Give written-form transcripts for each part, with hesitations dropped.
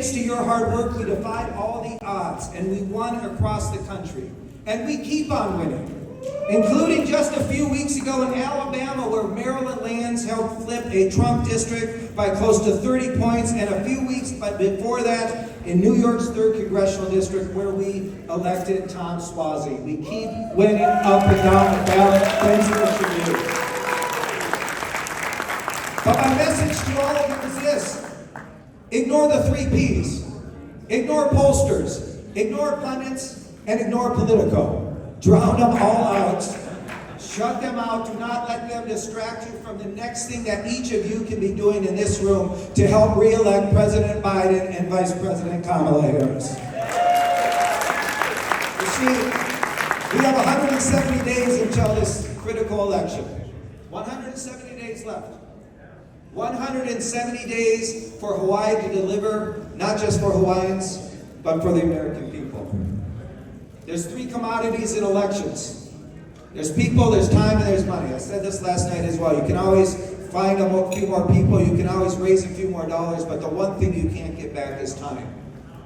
Thanks to your hard work, we defied all the odds, and we won across the country. And we keep on winning, including just a few weeks ago in Alabama, where Maryland Lands helped flip a Trump district by close to 30 points, and a few weeks before that in New York's 3rd Congressional District, where we elected Tom Suozzi. We keep winning up and down the ballot. Thanks to you. But my message to all of you is this. Ignore the 3 Ps. Ignore pollsters. Ignore pundits. And ignore Politico. Drown them all out. Shut them out. Do not let them distract you from the next thing that each of you can be doing in this room to help re-elect President Biden and Vice President Kamala Harris. You see, we have 170 days until this critical election. 170 days left. 170 days for Hawaii to deliver, not just for Hawaiians, but for the American people. There's 3 commodities in elections. There's people, there's time, and there's money. I said this last night as well. You can always find a few more people, you can always raise a few more dollars, but the one thing you can't get back is time.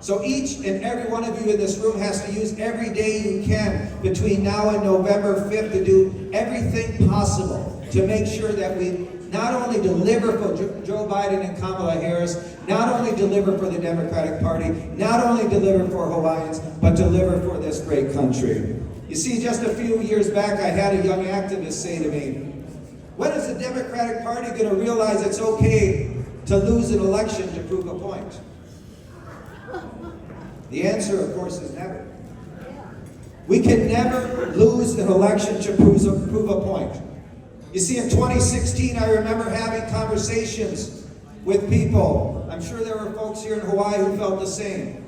So each and every one of you in this room has to use every day you can between now and November 5th to do everything possible to make sure that we not only deliver for Joe Biden and Kamala Harris, not only deliver for the Democratic Party, not only deliver for Hawaiians, but deliver for this great country. You see, just a few years back, I had a young activist say to me, when is the Democratic Party going to realize it's okay to lose an election to prove a point? The answer, of course, is never. We can never lose an election to prove a point. You see, in 2016, I remember having conversations with people. I'm sure there were folks here in Hawaii who felt the same,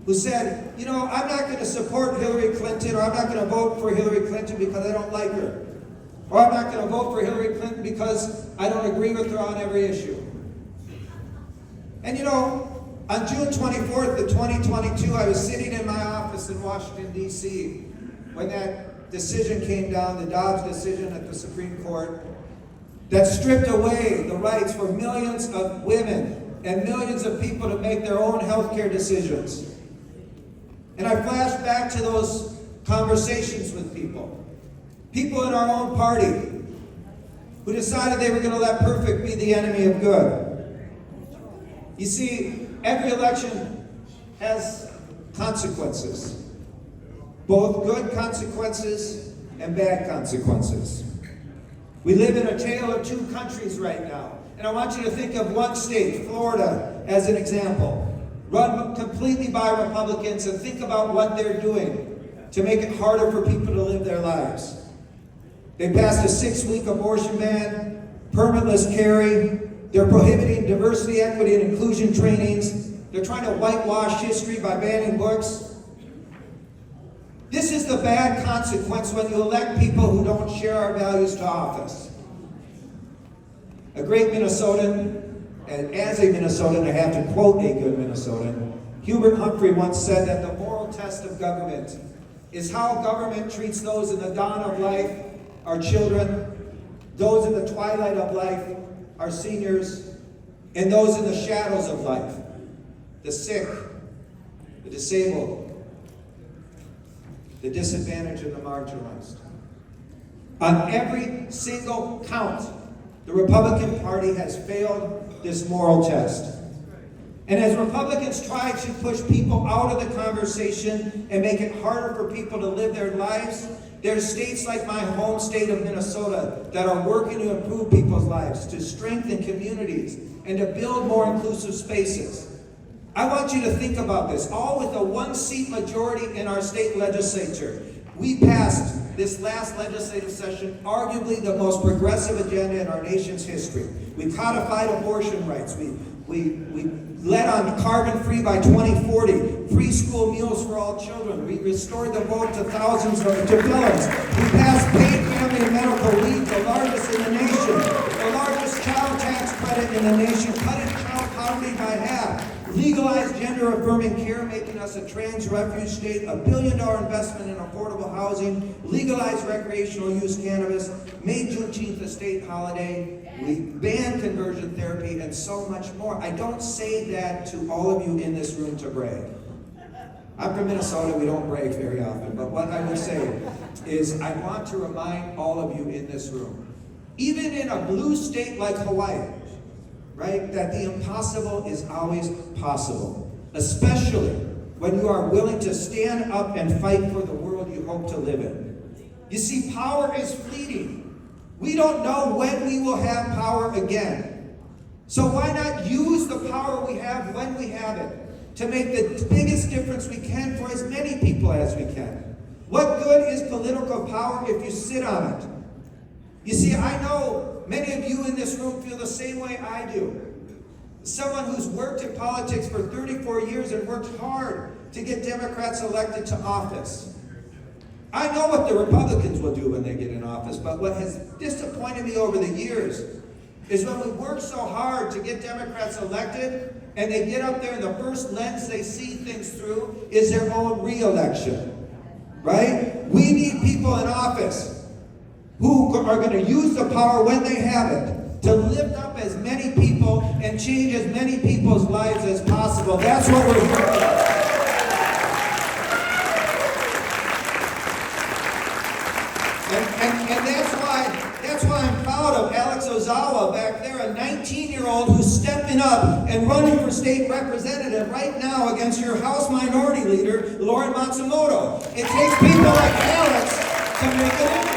who said, you know, I'm not going to support Hillary Clinton, or I'm not going to vote for Hillary Clinton because I don't like her. Or I'm not going to vote for Hillary Clinton because I don't agree with her on every issue. And you know, on June 24th of 2022, I was sitting in my office in Washington, D.C., when that decision came down, the Dobbs decision at the Supreme Court, that stripped away the rights for millions of women and millions of people to make their own healthcare decisions. And I flashed back to those conversations with people in our own party who decided they were going to let perfect be the enemy of good. You see, every election has consequences. Both good consequences and bad consequences. We live in a tale of 2 countries right now. And I want you to think of one state, Florida, as an example, run completely by Republicans, and think about what they're doing to make it harder for people to live their lives. They passed a 6-week abortion ban, permitless carry. They're prohibiting diversity, equity, and inclusion trainings. They're trying to whitewash history by banning books. This is the bad consequence when you elect people who don't share our values to office. A great Minnesotan, and as a Minnesotan, I have to quote a good Minnesotan, Hubert Humphrey once said that the moral test of government is how government treats those in the dawn of life, our children, those in the twilight of life, our seniors, and those in the shadows of life, the sick, the disabled, the disadvantaged, and the marginalized. On every single count, the Republican Party has failed this moral test. And as Republicans try to push people out of the conversation and make it harder for people to live their lives, there's states like my home state of Minnesota that are working to improve people's lives, to strengthen communities, and to build more inclusive spaces. I want you to think about this. All with a 1-seat majority in our state legislature, we passed this last legislative session arguably the most progressive agenda in our nation's history. We codified abortion rights. We led on carbon-free by 2040, free school meals for all children. We restored the vote to billions. We passed paid family and medical leave, the largest in the nation, the largest child tax credit in the nation, cutting child poverty poverty by half. Legalized gender-affirming care, making us a trans refuge state. $1 billion investment in affordable housing. Legalized recreational use cannabis. Made Juneteenth a state holiday. We banned conversion therapy and so much more. I don't say that to all of you in this room to brag. I'm from Minnesota, we don't brag very often, but what I would say is I want to remind all of you in this room, even in a blue state like Hawaii, right, that the impossible is always possible, especially when you are willing to stand up and fight for the world you hope to live in. You see, power is fleeting. We don't know when we will have power again. So why not use the power we have when we have it to make the biggest difference we can for as many people as we can? What good is political power if you sit on it? You see, I know many of you in this room feel the same way I do. Someone who's worked in politics for 34 years and worked hard to get Democrats elected to office. I know what the Republicans will do when they get in office, but what has disappointed me over the years is when we work so hard to get Democrats elected and they get up there and the first lens they see things through is their own re-election, right? We need people in office who are going to use the power when they have it to lift up as many people and change as many people's lives as possible. That's what we're doing. And that's why I'm proud of Alex Ozawa back there, a 19-year-old who's stepping up and running for state representative right now against your House Minority Leader, Lauren Matsumoto. It takes people like Alex to make a difference.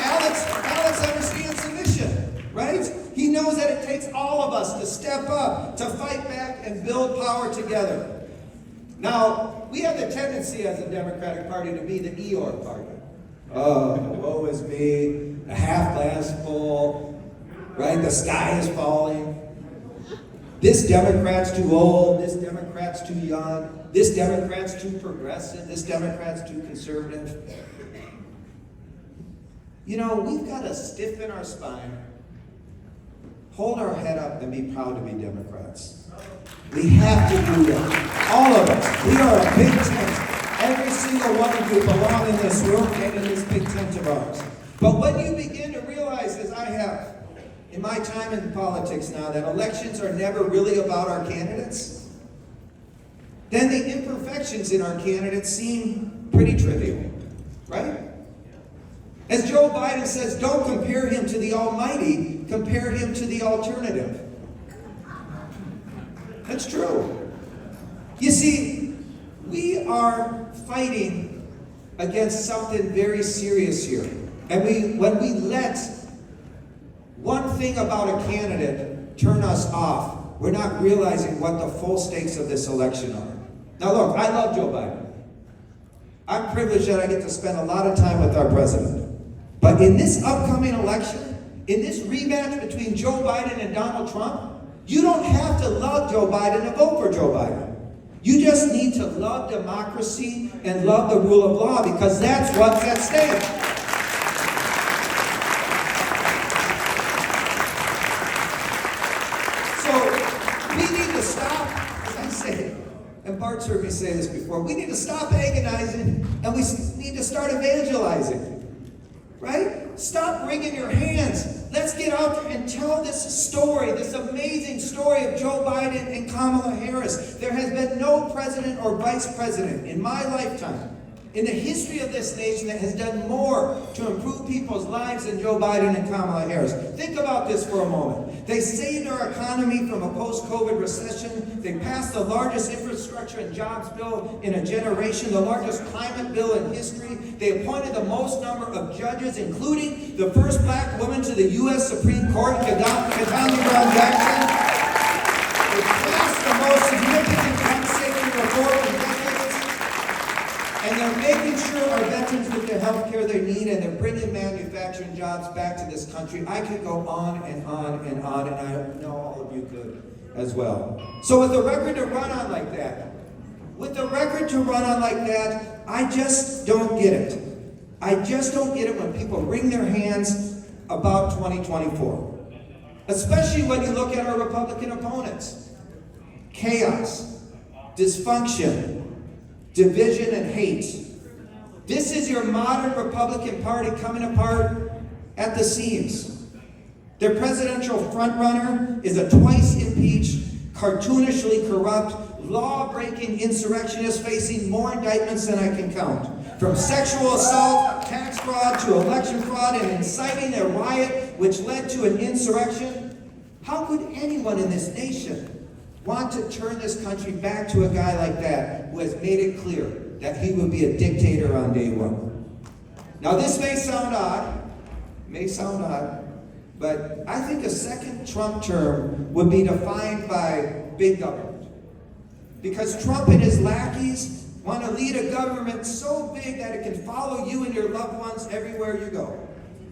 Alex understands the mission, right? He knows that it takes all of us to step up, to fight back and build power together. Now, we have the tendency as a Democratic Party to be the Eeyore party. Oh, woe is me, the half glass full, right? The sky is falling. This Democrat's too old, this Democrat's too young, this Democrat's too progressive, this Democrat's too conservative. You know, we've got to stiffen our spine, hold our head up, and be proud to be Democrats. We have to do that. All of us. We are a big tent. Every single one of you belong in this room and in this big tent of ours. But when you begin to realize, as I have in my time in politics now, that elections are never really about our candidates, then the imperfections in our candidates seem pretty trivial, right? As Joe Biden says, don't compare him to the almighty, compare him to the alternative. That's true. You see, we are fighting against something very serious here. And when we let one thing about a candidate turn us off, we're not realizing what the full stakes of this election are. Now look, I love Joe Biden. I'm privileged that I get to spend a lot of time with our president. But in this upcoming election, in this rematch between Joe Biden and Donald Trump, you don't have to love Joe Biden to vote for Joe Biden. You just need to love democracy and love the rule of law, because that's what's at stake. So we need to stop, as I say, and Bart's heard me say this before, we need to stop agonizing and we need to start evangelizing. Right? Stop wringing your hands. Let's get out there and tell this story, this amazing story of Joe Biden and Kamala Harris. There has been no president or vice president in my lifetime, in the history of this nation, that has done more to improve people's lives than Joe Biden and Kamala Harris. Think about this for a moment. They saved our economy from a post-COVID recession. They passed the largest infrastructure and jobs bill in a generation, the largest climate bill in history. They appointed the most number of judges, including the first black woman to the U.S. Supreme Court, Ketanji Brown Jackson. They passed the most significant gun safety reform in decades. And they're making sure our veterans get the health care they need, and they're bringing manufacturing jobs back to this country. I could go on and on and on, and I know all of you could as well. So with the record to run on like that, I just don't get it. I just don't get it when people wring their hands about 2024, especially when you look at our Republican opponents. Chaos, dysfunction, division, and hate. This is your modern Republican Party coming apart at the seams. Their presidential frontrunner is a twice impeached, cartoonishly corrupt, law-breaking insurrectionist facing more indictments than I can count. From sexual assault, tax fraud, to election fraud, and inciting a riot which led to an insurrection. How could anyone in this nation want to turn this country back to a guy like that who has made it clear that he would be a dictator on day one? Now this may sound odd, but I think a second Trump term would be defined by big government. Because Trump and his lackeys want to lead a government so big that it can follow you and your loved ones everywhere you go.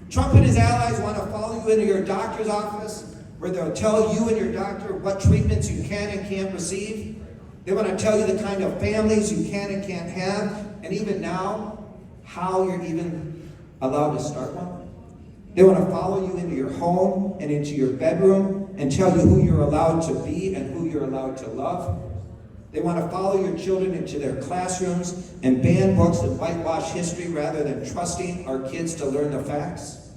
Trump and his allies want to follow you into your doctor's office, where they'll tell you and your doctor what treatments you can and can't receive. They want to tell you the kind of families you can and can't have, and even now, how you're even allowed to start one. They want to follow you into your home and into your bedroom and tell you who you're allowed to be and who you're allowed to love. They want to follow your children into their classrooms and ban books and whitewash history rather than trusting our kids to learn the facts.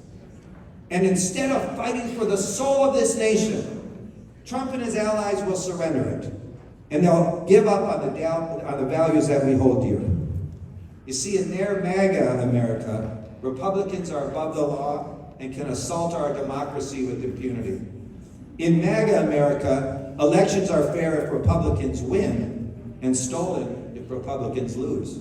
And instead of fighting for the soul of this nation, Trump and his allies will surrender it. And they'll give up on the values that we hold dear. You see, in their MAGA America, Republicans are above the law and can assault our democracy with impunity. In MAGA America, elections are fair if Republicans win and stolen if Republicans lose.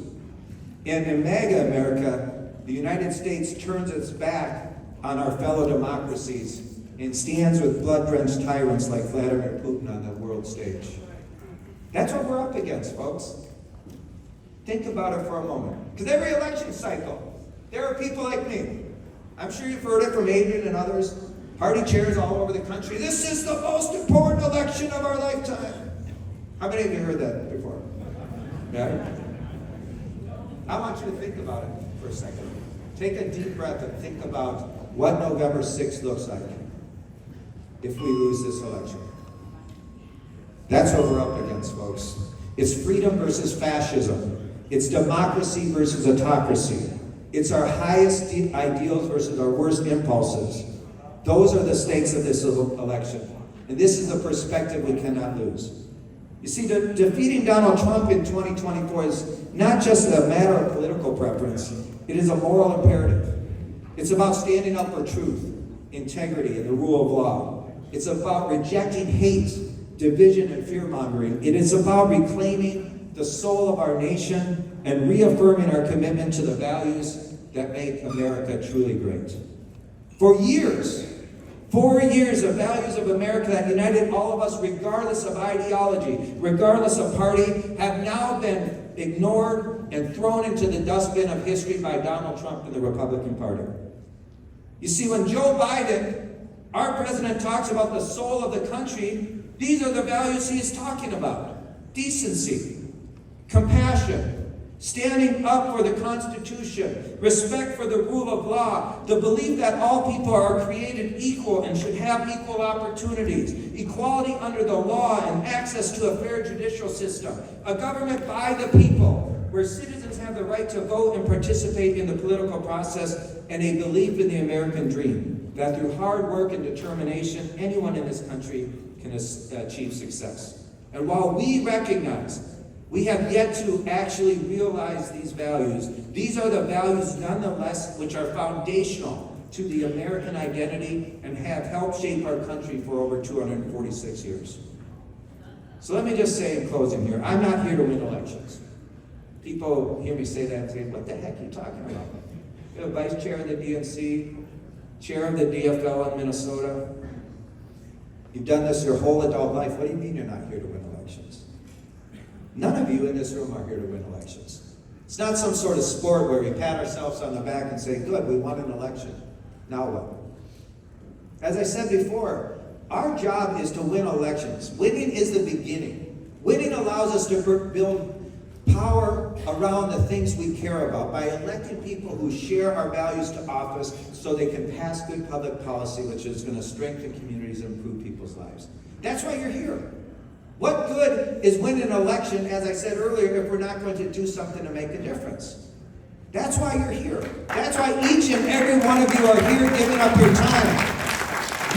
And in MAGA America, the United States turns its back on our fellow democracies and stands with blood-drenched tyrants like Vladimir Putin on the world stage. That's what we're up against, folks. Think about it for a moment. Because every election cycle, there are people like me. I'm sure you've heard it from Adrian and others, party chairs all over the country. This is the most important election of our lifetime. How many of you heard that before? Yeah? I want you to think about it for a second. Take a deep breath and think about what November 6th looks like if we lose this election. That's what we're up against, folks. It's freedom versus fascism. It's democracy versus autocracy. It's our highest ideals versus our worst impulses. Those are the stakes of this election. And this is the perspective we cannot lose. You see, defeating Donald Trump in 2024 is not just a matter of political preference. It is a moral imperative. It's about standing up for truth, integrity, and the rule of law. It's about rejecting hate, division, and fear-mongering. It is about reclaiming the soul of our nation and reaffirming our commitment to the values that make America truly great. For years, 4 years of values of America that united all of us regardless of ideology, regardless of party, have now been ignored and thrown into the dustbin of history by Donald Trump and the Republican Party. You see, when Joe Biden, our president, talks about the soul of the country, these are the values he is talking about. Decency, compassion, standing up for the Constitution, respect for the rule of law, the belief that all people are created equal and should have equal opportunities, equality under the law and access to a fair judicial system, a government by the people, where citizens have the right to vote and participate in the political process, and a belief in the American dream, that through hard work and determination, anyone in this country can achieve success. And while we recognize we have yet to actually realize these values, these are the values nonetheless which are foundational to the American identity and have helped shape our country for over 246 years. So let me just say in closing here, I'm not here to win elections. People hear me say that and say, what the heck are you talking about? You're the vice chair of the DNC, chair of the DFL in Minnesota. You've done this your whole adult life. What do you mean you're not here to win elections? None of you in this room are here to win elections. It's not some sort of sport where we pat ourselves on the back and say, good, we won an election. Now what? As I said before, our job is to win elections. Winning is the beginning. Winning allows us to build power around the things we care about by electing people who share our values to office so they can pass good public policy, which is going to strengthen communities and improve people's lives. That's why you're here. What good is winning an election, as I said earlier, if we're not going to do something to make a difference? That's why you're here. That's why each and every one of you are here giving up your time.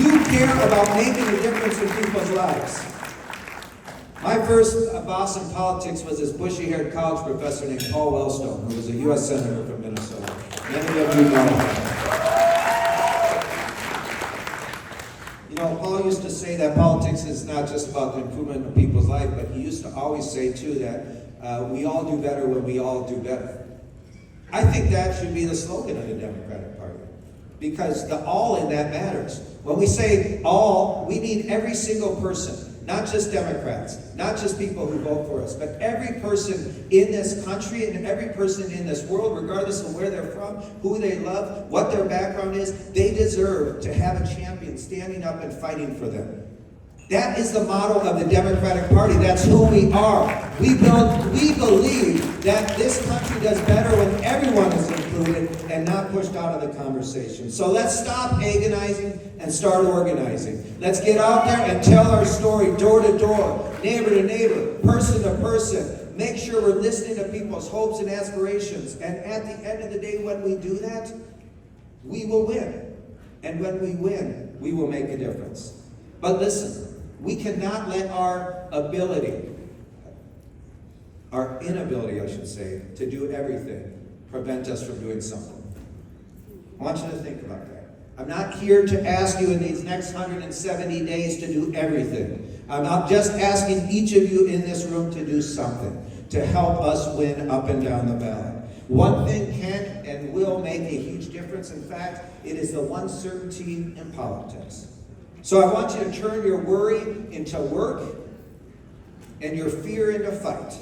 You care about making a difference in people's lives. My first boss in politics was this bushy-haired college professor named Paul Wellstone, who was a U.S. Senator from Minnesota. Many of you know him. You know, Paul used to say that politics is not just about the improvement of people's life, but he used to always say, too, that we all do better when we all do better. I think that should be the slogan of the Democratic Party, because the all in that matters. When we say all, we mean every single person. Not just Democrats, not just people who vote for us, but every person in this country and every person in this world, regardless of where they're from, who they love, what their background is, they deserve to have a champion standing up and fighting for them. That is the model of the Democratic Party. That's who we are. We believe that this country does better when everyone is included and not pushed out of the conversation. So let's stop agonizing and start organizing. Let's get out there and tell our story door to door, neighbor to neighbor, person to person. Make sure we're listening to people's hopes and aspirations. And at the end of the day, when we do that, we will win. And when we win, we will make a difference. But listen, we cannot let our inability, I should say, to do everything prevent us from doing something. I want you to think about that. I'm not here to ask you in these next 170 days to do everything. I'm not just asking each of you in this room to do something to help us win up and down the ballot. One thing can and will make a huge difference. In fact, it is the one certainty in politics. So I want you to turn your worry into work and your fear into fight.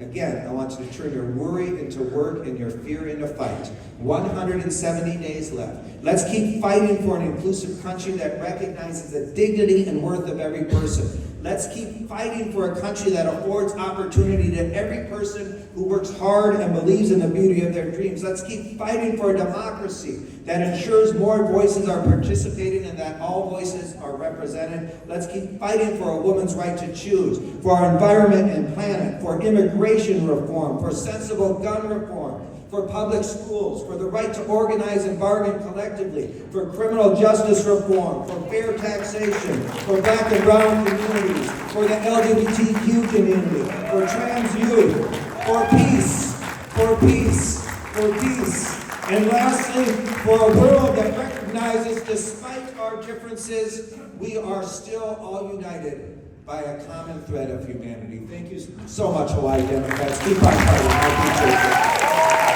Again, I want you to turn your worry into work and your fear into fight. 170 days left. Let's keep fighting for an inclusive country that recognizes the dignity and worth of every person. Let's keep fighting for a country that affords opportunity to every person who works hard and believes in the beauty of their dreams. Let's keep fighting for a democracy that ensures more voices are participating and that all voices are represented. Let's keep fighting for a woman's right to choose, for our environment and planet, for immigration reform, for sensible gun reform, for public schools, for the right to organize and bargain collectively, for criminal justice reform, for fair taxation, for black and brown communities, for the LGBTQ community, for trans youth, for peace, for peace, for peace. And lastly, for a world that recognizes despite our differences, we are still all united by a common thread of humanity. Thank you so much, Hawaii Democrats. Keep on fighting. I appreciate it.